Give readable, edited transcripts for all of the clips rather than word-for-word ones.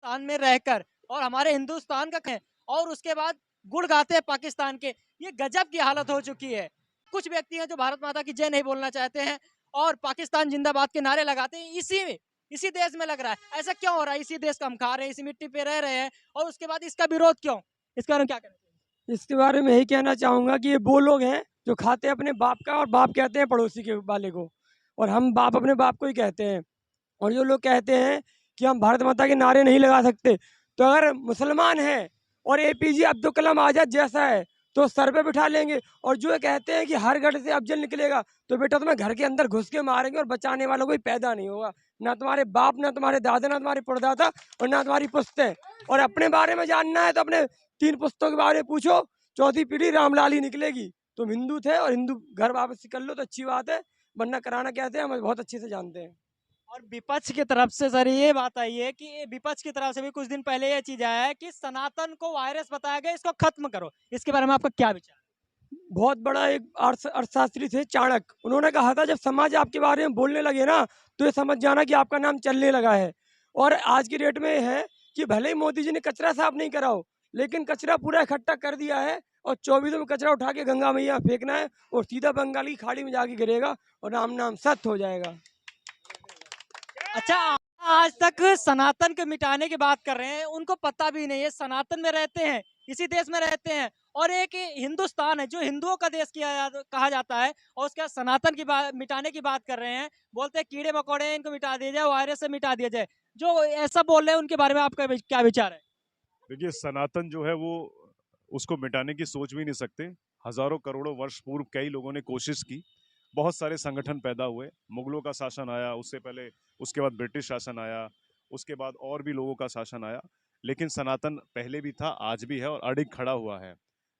पाकिस्तान में रहकर और हमारे हिंदुस्तान का है और उसके बाद गुण गाते हैं पाकिस्तान के। ये गजब की हालत हो चुकी है। कुछ व्यक्ति हैं जो भारत माता की जय नहीं बोलना चाहते हैं और पाकिस्तान जिंदाबाद के नारे लगाते हैं। इसी देश में लग रहा है। ऐसा क्यों हो रहा है? इसी देश का हम खा रहे हैं, इसी मिट्टी पे रह रहे हैं और उसके बाद इसका विरोध क्यों? इसके बारे में क्या कहना चाहिए? इसके बारे में यही कहना चाहूँगा कि ये वो लोग हैं जो खाते हैं अपने बाप का और बाप कहते हैं पड़ोसी के वाले को, और हम बाप अपने बाप को ही कहते हैं। और जो लोग कहते हैं कि हम भारत माता के नारे नहीं लगा सकते, तो अगर मुसलमान है और एपीजे अब्दुल कलाम आज़ाद जैसा है तो सर पे बिठा लेंगे। और जो ये कहते हैं कि हर घर से अफजल निकलेगा, तो बेटा तुम्हें घर के अंदर घुस के मारेंगे और बचाने वाला कोई पैदा नहीं होगा। ना तुम्हारे बाप, ना तुम्हारे दादा, ना तुम्हारे परदादा और ना तुम्हारी पुश्तें। और अपने बारे में जानना है तो अपने 3 पुश्तों के बारे में पूछो, चौथी पीढ़ी रामलाल ही निकलेगी। तुम हिंदू थे और हिंदू घर वापस कर लो तो अच्छी बात है, वरना कराना कहते हैं हम बहुत अच्छे से जानते हैं। और विपक्ष की तरफ से सर ये बात आई है कि विपक्ष की तरफ से भी कुछ दिन पहले ये चीज आया है कि सनातन को वायरस बताया गया, इसको खत्म करो। इसके बारे में आपका क्या विचार है? बहुत बड़ा एक अर्थशास्त्री थे चाणक्य, उन्होंने कहा था जब समाज आपके बारे में बोलने लगे ना, तो ये समझ जाना कि आपका नाम चलने लगा है। और आज की डेट में है कि भले ही मोदी जी ने कचरा साफ नहीं करा हो, लेकिन कचरा पूरा इकट्ठा कर दिया है और 24 में कचरा उठा के गंगा मैया फेंकना है और सीधा बंगाल की खाड़ी में जाके गिरेगा और राम नाम सत्य हो जाएगा। अच्छा, आज तक सनातन के मिटाने की बात कर रहे हैं, उनको पता भी नहीं है सनातन में रहते हैं, इसी देश में रहते हैं और एक हिंदुस्तान है जो हिंदुओं का देश कहा जाता है और उसके बाद सनातन की बात मिटाने की बात कर रहे हैं। बोलते हैं कीड़े मकोड़े हैं, इनको मिटा दिया जाए, वायरस से मिटा दिया जाए। जो ऐसा बोल रहे हैं उनके बारे में आपका क्या विचार है? देखिए, सनातन जो है वो उसको मिटाने की सोच भी नहीं सकते। हजारों करोड़ों वर्ष पूर्व कई लोगों ने कोशिश की, बहुत सारे संगठन पैदा हुए। मुगलों का शासन आया, उससे पहले उसके बाद ब्रिटिश शासन आया, उसके बाद और भी लोगों का शासन आया, लेकिन सनातन पहले भी था, आज भी है और अडिग खड़ा हुआ है।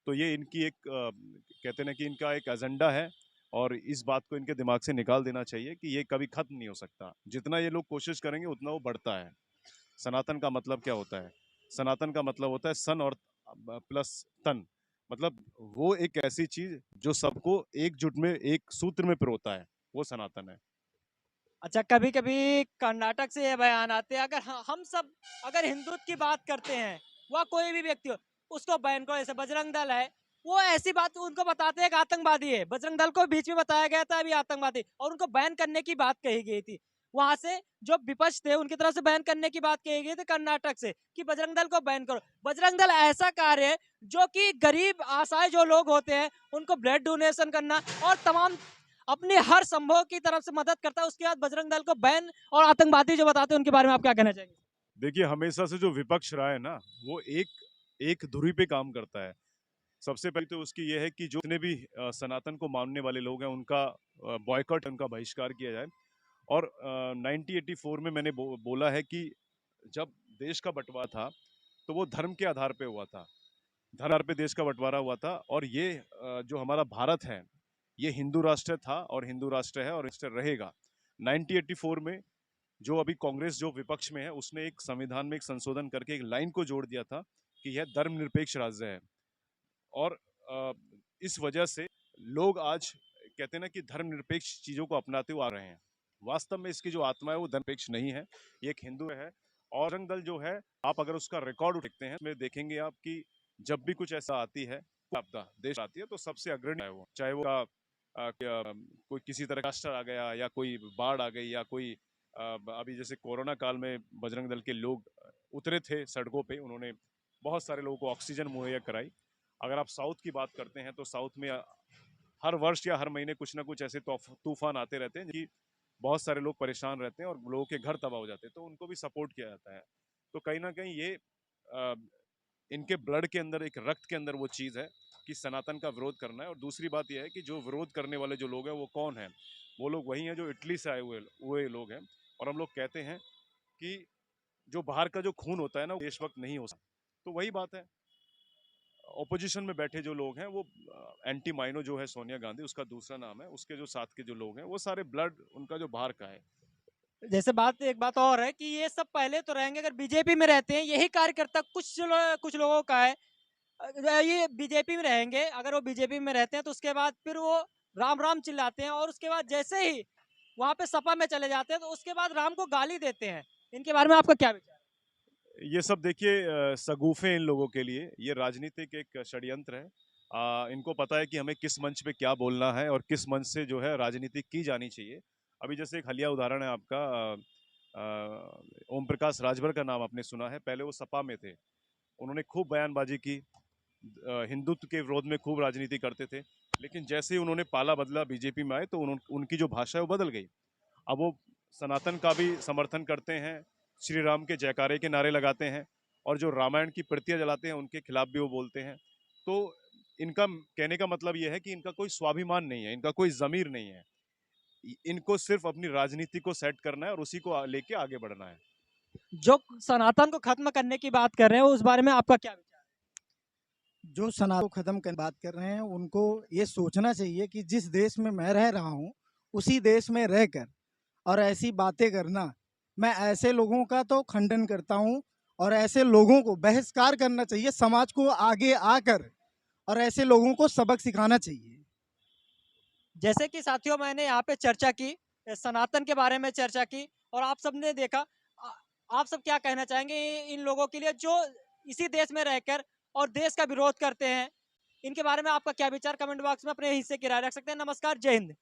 तो ये इनकी एक कहते हैं कि इनका एक एजेंडा है और इस बात को इनके दिमाग से निकाल देना चाहिए कि ये कभी खत्म नहीं हो सकता। जितना ये लोग कोशिश करेंगे उतना वो बढ़ता है। सनातन का मतलब क्या होता है? सनातन का मतलब होता है सन और प्लस तन। मतलब वो एक ऐसी चीज जो सबको एकजुट में एक सूत्र में पिरोता है, वो सनातन है। अच्छा, कभी कभी कर्नाटक से ये बयान आते हैं, अगर हम सब अगर हिंदुत्व की बात करते हैं, वह कोई भी व्यक्ति हो, उसको बैन करो। जैसे बजरंग दल है, वो ऐसी बात उनको बताते हैं कि आतंकवादी है। बजरंग दल को बीच में बताया गया था अभी आतंकवादी, और उनको बैन करने की बात कही गई थी। वहां से जो विपक्ष थे उनकी तरफ से बैन करने की बात कही गई थी कर्नाटक से कि बजरंग दल को बैन करो। बजरंग दल ऐसा कार्य है जो कि गरीब असहाय जो लोग होते हैं उनको ब्लड डोनेशन करना और तमाम अपने हर संभव की तरफ से मदद करता है। उसके बाद बजरंग दल को बैन और आतंकवादी जो बताते हैं उनके बारे में आप क्या कहना चाहेंगे? देखिए, हमेशा से जो विपक्ष रहा है ना, वो एक एक धुरी पे काम करता है। सबसे पहले तो उसकी ये है कि जो जितने भी सनातन को मानने वाले लोग हैं उनका बॉयकॉट, उनका बहिष्कार किया जाए। और 1984 में मैंने बोला है कि जब देश का बंटवारा था तो वो धर्म के आधार पे हुआ था, धर्म पे देश का बंटवारा हुआ था। और ये जो हमारा भारत है, ये हिंदू राष्ट्र था और हिंदू राष्ट्र है और राष्ट्र रहेगा। 1984 में जो अभी कांग्रेस जो विपक्ष में है, उसने एक संविधान में एक संशोधन करके एक लाइन को जोड़ दिया था कि यह धर्मनिरपेक्ष राज्य है। और अ, इस वजह से लोग आज कहते हैं ना कि धर्मनिरपेक्ष चीजों को अपनाते हुए आ रहे हैं। वास्तव में इसकी जो आत्मा है वो धर्मनिरपेक्ष नहीं है, ये एक हिंदू है। और बजरंग दल जो है, आप अगर उसका रिकॉर्ड देखते हैं उसमें देखेंगे आप कि जब भी कुछ ऐसा आती है, आपदा देश आती है, तो सबसे अग्रणी है वो। चाहे वो कोई किसी तरह का राष्ट्र आ गया या कोई बाढ़ आ गई या कोई अभी जैसे कोरोना काल में बजरंग दल के लोग उतरे थे सड़कों पे, उन्होंने बहुत सारे लोगों को ऑक्सीजन मुहैया कराई। अगर आप साउथ की बात करते हैं तो साउथ में हर वर्ष या हर महीने कुछ ना कुछ ऐसे तूफान आते रहते हैं कि बहुत सारे लोग परेशान रहते हैं और लोगों के घर तबाह हो जाते हैं, तो उनको भी सपोर्ट किया जाता है। तो कहीं ना कहीं ये अ, इनके ब्लड के अंदर, एक रक्त के अंदर वो चीज़ है कि सनातन का विरोध करना है। और दूसरी बात यह है कि जो विरोध करने वाले जो लोग हैं वो कौन हैं? वो लोग वही हैं जो इटली से आए हुए हुए लोग हैं। और हम लोग कहते हैं कि जो बाहर का जो खून होता है ना, वो देशभक्त नहीं हो सकता। तो वही बात है, ओपोजिशन में बैठे जो लोग हैं वो एंटी माइनो जो है सोनिया गांधी, उसका दूसरा नाम है, उसके जो साथ के जो लोग हैं वो सारे ब्लड उनका जो बाहर का है। जैसे बात एक बात और है कि ये सब पहले तो रहेंगे, अगर बीजेपी में रहते हैं यही कार्यकर्ता कुछ लोगों का है, ये बीजेपी में रहेंगे। अगर वो बीजेपी में रहते हैं तो उसके बाद फिर वो राम राम चिल्लाते हैं और उसके बाद जैसे ही वहां पे सपा में चले जाते हैं तो उसके बाद राम को गाली देते हैं। इनके बारे में आपका क्या विचार है? ये सब देखिए सगुफे इन लोगों के लिए, ये राजनीतिक एक षड्यंत्र है। इनको पता है कि हमें किस मंच पे क्या बोलना है और किस मंच से जो है राजनीति की जानी चाहिए। अभी जैसे एक हालिया उदाहरण है आपका, ओम प्रकाश राजभर का नाम आपने सुना है, पहले वो सपा में थे, उन्होंने खूब बयानबाजी की, हिंदुत्व के विरोध में खूब राजनीति करते थे, लेकिन जैसे ही उन्होंने पाला बदला बीजेपी में आए तो उनकी जो भाषा है वो बदल गई। अब वो सनातन का भी समर्थन करते हैं, श्री राम के जयकारे के नारे लगाते हैं, और जो रामायण की प्रतियां जलाते हैं उनके खिलाफ भी वो बोलते हैं। तो इनका कहने का मतलब ये है कि इनका कोई स्वाभिमान नहीं है, इनका कोई जमीर नहीं है, इनको सिर्फ अपनी राजनीति को सेट करना है और उसी को लेके आगे बढ़ना है। जो सनातन को खत्म करने की बात कर रहे हैं उस बारे में आपका क्या विचार है? जो सनातन को खत्म कर बात कर रहे हैं उनको ये सोचना चाहिए कि जिस देश में मैं रह रहा हूँ उसी देश में रहकर और ऐसी बातें करना, मैं ऐसे लोगों का तो खंडन करता हूँ और ऐसे लोगों को बहिष्कार करना चाहिए, समाज को आगे आकर और ऐसे लोगों को सबक सिखाना चाहिए। जैसे कि साथियों मैंने यहाँ पे चर्चा की, सनातन के बारे में चर्चा की, और आप सबने देखा। आप सब क्या कहना चाहेंगे इन लोगों के लिए जो इसी देश में रहकर और देश का विरोध करते हैं? इनके बारे में आपका क्या विचार, कमेंट बॉक्स में अपने हिस्से की राय रख सकते हैं। नमस्कार, जय हिंद।